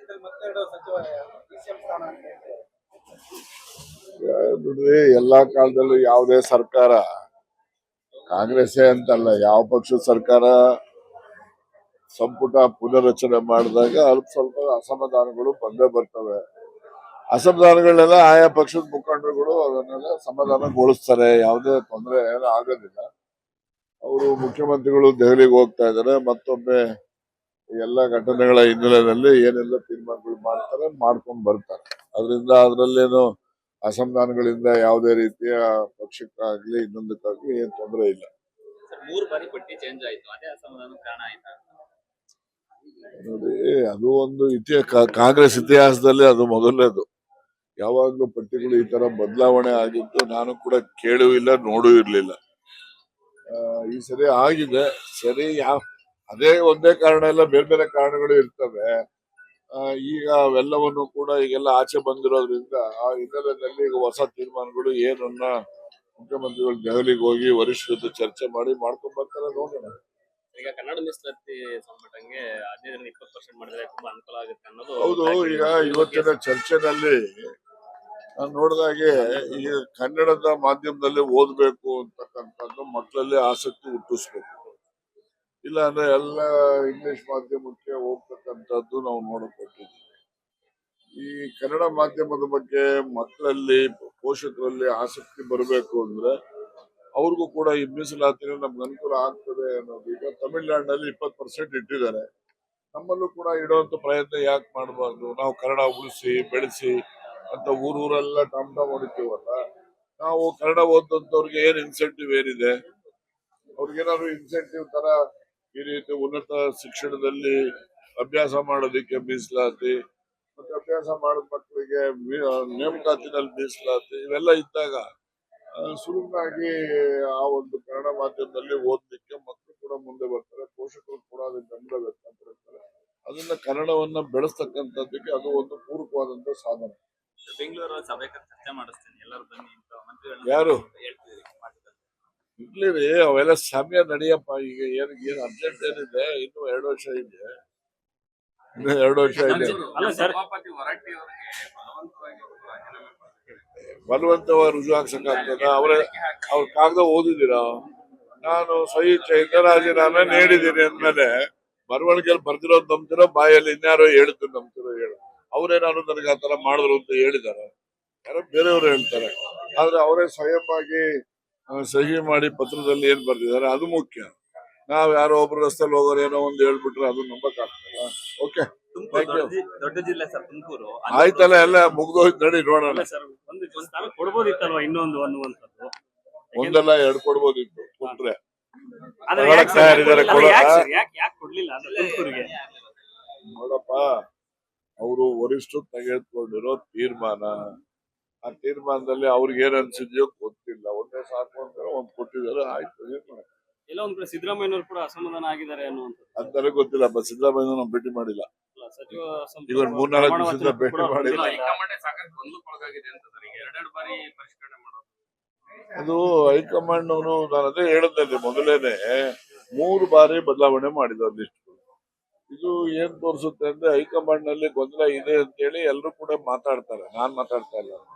ರಾಜ್ಯದಲ್ಲಿ ಮತ್ತೆರಡು ಸಚಿವ ಡಿಸಿಎಂ ಸ್ಥಾನ ಅಂತ ಹೇಳಿ. ನೋಡ್ರಿ, ಎಲ್ಲಾ ಕಾಲದಲ್ಲೂ ಯಾವುದೇ ಸರ್ಕಾರ ಕಾಂಗ್ರೆಸ್ಸೇ ಅಂತಲ್ಲ, ಯಾವ ಪಕ್ಷದ ಸರ್ಕಾರ ಸಂಪುಟ ಪುನರ್ರಚನೆ ಮಾಡಿದಾಗ ಅಲ್ಪ ಸ್ವಲ್ಪ ಅಸಮಾಧಾನಗಳು ಬಂದೇ ಬರ್ತವೆ. ಅಸಮಾಧಾನಗಳನ್ನೆಲ್ಲ ಆಯಾ ಪಕ್ಷದ ಮುಖಂಡರುಗಳು ಅದನ್ನೆಲ್ಲ ಸಮಾಧಾನಗೊಳಿಸ್ತಾರೆ. ಯಾವುದೇ ತೊಂದರೆ ಏನೂ ಆಗೋದಿಲ್ಲ. ಅವರು ಮುಖ್ಯಮಂತ್ರಿಗಳು ದೆಹಲಿಗೆ ಹೋಗ್ತಾ ಇದ್ದಾರೆ. ಮತ್ತೊಮ್ಮೆ ಎಲ್ಲ ಘಟನೆಗಳ ಹಿನ್ನೆಲೆಯಲ್ಲಿ ಏನೆಲ್ಲ ತೀರ್ಮಾನಗಳು ಮಾಡ್ತಾರೆ ಮಾಡ್ಕೊಂಡು ಬರ್ತಾರೆ. ಅದರಲ್ಲೇನು ಅಸಮಾಧಾನಗಳಿಂದ ಯಾವುದೇ ರೀತಿಯ ಪಕ್ಷಕ್ಕಾಗ್ಲಿ ಇನ್ನೊಂದಕ್ಕಾಗ್ಲಿ ಏನ್ ತೊಂದರೆ ಇಲ್ಲ. ಮೂರು ಬಾರಿ ಪಟ್ಟಿ ಚೇಂಜ್ ಆಯ್ತು, ಅದೇ ಅಸಮಾಧಾನ ಕಾರಣ ಆಯ್ತಾ? ನೋಡಿ, ಅದು ಒಂದು ಕಾಂಗ್ರೆಸ್ ಇತಿಹಾಸದಲ್ಲಿ ಅದು ಮೊದಲನೇದು. ಯಾವಾಗ್ಲೂ ಪಟ್ಟಿಗಳು ಈ ತರ ಬದಲಾವಣೆ ಆಗಿದ್ದು ನಾನು ಕೂಡ ಕೇಳೂ ಇಲ್ಲ, ನೋಡೂ ಇರ್ಲಿಲ್ಲ. ಈ ಸರಿ ಆಗಿದೆ. ಸರಿ, ಅದೇ ಒಂದೇ ಕಾರಣ ಇಲ್ಲ, ಬೇರೆ ಬೇರೆ ಕಾರಣಗಳು ಇರ್ತವೆ. ಈಗ ಅವೆಲ್ಲವನ್ನು ಕೂಡ ಈಗೆಲ್ಲ ಆಚೆ ಬಂದಿರೋದ್ರಿಂದ ಆ ಹಿನ್ನೆಲೆಯಲ್ಲಿ ಈಗ ಹೊಸ ತೀರ್ಮಾನಗಳು ಏನನ್ನ ಮುಖ್ಯಮಂತ್ರಿಗಳು ದೆಹಲಿಗೆ ಹೋಗಿ ವರಿಷ್ಠರ ಜೊತೆ ಚರ್ಚೆ ಮಾಡಿ ಮಾಡ್ಕೊಂಡ್ ಬರ್ತಾರೆ. ನೋಡೋಣ. ಈಗ ಕನ್ನಡ ಮೀಸಲಾತಿ ಸಂಪುಟಂಗೆ 15% ಮಾಡಿದ್ರೆ ತುಂಬಾ ಅನುಕೂಲ ಆಗುತ್ತೆ ಅನ್ನೋದು. ಹೌದು, ಈಗ ಇವತ್ತಿನ ಚರ್ಚೆನಲ್ಲಿ ನಾನು ನೋಡಿದಾಗೆ ಈಗ ಕನ್ನಡದ ಮಾಧ್ಯಮದಲ್ಲಿ ಓದ್ಬೇಕು ಅಂತಕ್ಕಂಥದ್ದು ಮಕ್ಕಳಲ್ಲಿ ಆಸಕ್ತಿ ಹುಟ್ಟಿಸ್ಬೇಕು. ಇಲ್ಲ ಅಂದ್ರೆ ಎಲ್ಲ ಇಂಗ್ಲಿಷ್ ಮಾಧ್ಯಮಕ್ಕೆ ಹೋಗ್ತಕ್ಕಂಥದ್ದು ನಾವು ನೋಡಕೊಟ್ಟಿದ್ದೀವಿ. ಈ ಕನ್ನಡ ಮಾಧ್ಯಮದ ಬಗ್ಗೆ ಮಕ್ಕಳಲ್ಲಿ, ಪೋಷಕರಲ್ಲಿ ಆಸಕ್ತಿ ಬರಬೇಕು ಅಂದ್ರೆ ಅವ್ರಿಗೂ ಕೂಡ ಈ ಮೀಸಲಾತಿನ ನಮ್ಗೆ ಅನುಕೂಲ ಆಗ್ತದೆ ಅನ್ನೋದು. ಈಗ ತಮಿಳುನಾಡಿನಲ್ಲಿ 20% ಇಟ್ಟಿದ್ದಾರೆ. ನಮ್ಮಲ್ಲೂ ಕೂಡ ಇಡುವಂತ ಪ್ರಯತ್ನ ಯಾಕೆ ಮಾಡಬಾರ್ದು? ನಾವು ಕನ್ನಡ ಉಳಿಸಿ ಬೆಳೆಸಿ ಅಂತ ಊರೆಲ್ಲ ಟಮ್ ಹೊಡಿತೀವಲ್ಲ. ನಾವು ಕನ್ನಡ ಓದಂತವ್ರಿಗೆ ಏನ್ ಇನ್ಸೆಂಟಿವ್ ಏನಿದೆ? ಅವ್ರಿಗೇನಾದ್ರು ಇನ್ಸೆಂಟಿವ್ ತರ ಈ ರೀತಿ ಉನ್ನತ ಶಿಕ್ಷಣದಲ್ಲಿ ಅಭ್ಯಾಸ ಮಾಡೋದಕ್ಕೆ ಮೀಸಲಾತಿ, ಮತ್ತೆ ಅಭ್ಯಾಸ ಮಾಡಿದ ಮಕ್ಕಳಿಗೆ ನೇಮಕಾತಿನಲ್ಲಿ ಮೀಸಲಾತಿ, ಇವೆಲ್ಲ ಇದ್ದಾಗ ಸುಲಭವಾಗಿ ಆ ಒಂದು ಕನ್ನಡ ಮಾಧ್ಯಮದಲ್ಲಿ ಓದಲಿಕ್ಕೆ ಮಕ್ಕಳು ಕೂಡ ಮುಂದೆ ಬರ್ತಾರೆ, ಪೋಷಕರು ಕೂಡ ಅದಕ್ಕೆ ಬೆಂಬಲ ವ್ಯಕ್ತಪಡಿಸ್ತಾರೆ. ಅದನ್ನ ಕನ್ನಡವನ್ನ ಬೆಳೆಸ್ತಕ್ಕಂಥದ್ದಕ್ಕೆ ಅದು ಒಂದು ಪೂರಕವಾದಂತ ಸಾಧನ. ಬೆಂಗಳೂರು ಸಭೆ ಚರ್ಚೆ ಮಾಡಿಸ್ತೀನಿ, ಎಲ್ಲರೂ ಬನ್ನಿ ಅಂತ ಮಂತ್ರಿಗಳು ಯಾರು ಹೇಳ್ತಿದ್ದೀರಿ. ಇರ್ಲಿ ರೀ, ಅವೆಲ್ಲ ಸಮಯ ನಡೆಯಪ್ಪ. ಈಗ ಏನ್ ಅರ್ಜೆಂಟ್ ಏನಿದೆ? ಇನ್ನು 2 ವರ್ಷ ಇದೆ. ಇನ್ನು 2 ವರ್ಷ ಇದೆ. ಬಲವಂತವಾಗಿ ರುಜು ಹಾಕ್ಸಕ್ಕಾಗ್ತದ? ಅವ್ರ ಕಾಗದ ಓದಿದ್ದೀರಾ? ನಾನು ಸಹಿ ರಾಜೀನಾಮೆ ನೀಡಿದ್ದೀನಿ ಅಂದ್ಮೇಲೆ ಬರವಣಿಗೆಯಲ್ಲಿ ಬರ್ದಿರೋದು ನಂಬ್ತಿರೋ, ಬಾಯಲ್ಲಿ ಇನ್ಯಾರೋ ಹೇಳಿದ್ದು ನಂಬ್ತಿರೋ? ಹೇಳು. ಅವ್ರೇನಾದ್ರು ನನಗೆ ಆತರ ಮಾಡಿದ್ರು ಅಂತ ಹೇಳಿದಾರೆ? ಯಾರೋ ಬೇರೆಯವರು ಹೇಳ್ತಾರೆ. ಆದ್ರೆ ಅವರೇ ಸ್ವಯಂ ಆಗಿ ಸಹಿ ಮಾಡಿ ಪತ್ರದಲ್ಲಿ ಏನ್ ಬರ್ದಿದ್ದಾರೆ ಅದು ಮುಖ್ಯ. ನಾವ್ ಯಾರೋ ಒಬ್ರು ರಸ್ತೆಯಲ್ಲಿ ಹೋಗೋರು ಏನೋ ಒಂದು ಹೇಳ್ಬಿಟ್ರೆ ಅದು ನಂಬಕ್ ಆಗ್ತದ? ಓಕೆ, ದೊಡ್ಡ ಜಿಲ್ಲೆ ಸರ್ ತುಮಕೂರು. ಆಯ್ತಲ್ಲ, ಎಲ್ಲ ಮುಗ್ದೋಯ್ತು, ನಡಿ ನೋಡೋಣ. ಕೊಡ್ಬೋದಿತ್ತಲ್ವಾ ಇನ್ನೊಂದು ಅನ್ನುವಂಥದ್ದು? ಒಂದಲ್ಲ 2 ಕೊಡ್ಬೋದಿತ್ತು, ಕೊಟ್ರೆ ನೋಡಪ್ಪ. ಅವರು ವರಿಷ್ಠರು ತೆಗೆದುಕೊಂಡಿರೋ ತೀರ್ಮಾನ, ಆ ತೀರ್ಮಾನದಲ್ಲಿ ಅವ್ರಿಗೆ ಏನ್ ಅನ್ಸಿದ್ಯೋ ಗೊತ್ತಿಲ್ಲ. ಒಂದೇ ಸಾಕು ಅಂತ ಒಂದ್ ಕೊಟ್ಟಿದ್ದಾರೆ, ಆಯ್ತು. ಏನ್ ಮಾಡ ಎಲ್ಲ ಒಂದ್ ಕಡೆ ಸಿದ್ದರಾಮಯ್ಯನವರು ಕೂಡ ಅಸಮಾಧಾನ ಆಗಿದ್ದಾರೆ ಅನ್ನುವಂಥದ್ದು ಅಂತ ನನಗೆ ಗೊತ್ತಿಲ್ಲಪ್ಪ. ಸಿದ್ದರಾಮಯ್ಯ ನಾವು ಭೇಟಿ ಮಾಡಿಲ್ಲ. ಈಗ 3-4 ದಿವಸದಿಂದ ಭೇಟಿ ಮಾಡಿಲ್ಲ. ಅದು ಹೈಕಮಾಂಡ್ ಅವರು, ನಾನು ಅದೇ ಹೇಳಿದ್ದಲ್ಲಿ ಮೊದಲೇನೆ 3 ಬಾರಿ ಬದಲಾವಣೆ ಮಾಡಿದ್ರು ಲಿಸ್ಟ್. ಇದು ಏನ್ ತೋರಿಸುತ್ತೆ ಅಂದ್ರೆ ಹೈಕಮಾಂಡ್ ನಲ್ಲಿ ಗೊಂದಲ ಇದೆ ಅಂತೇಳಿ ಎಲ್ಲರೂ ಕೂಡ ಮಾತಾಡ್ತಾರೆ. ನಾನ್ ಮಾತಾಡ್ತಾ ಇಲ್ಲ.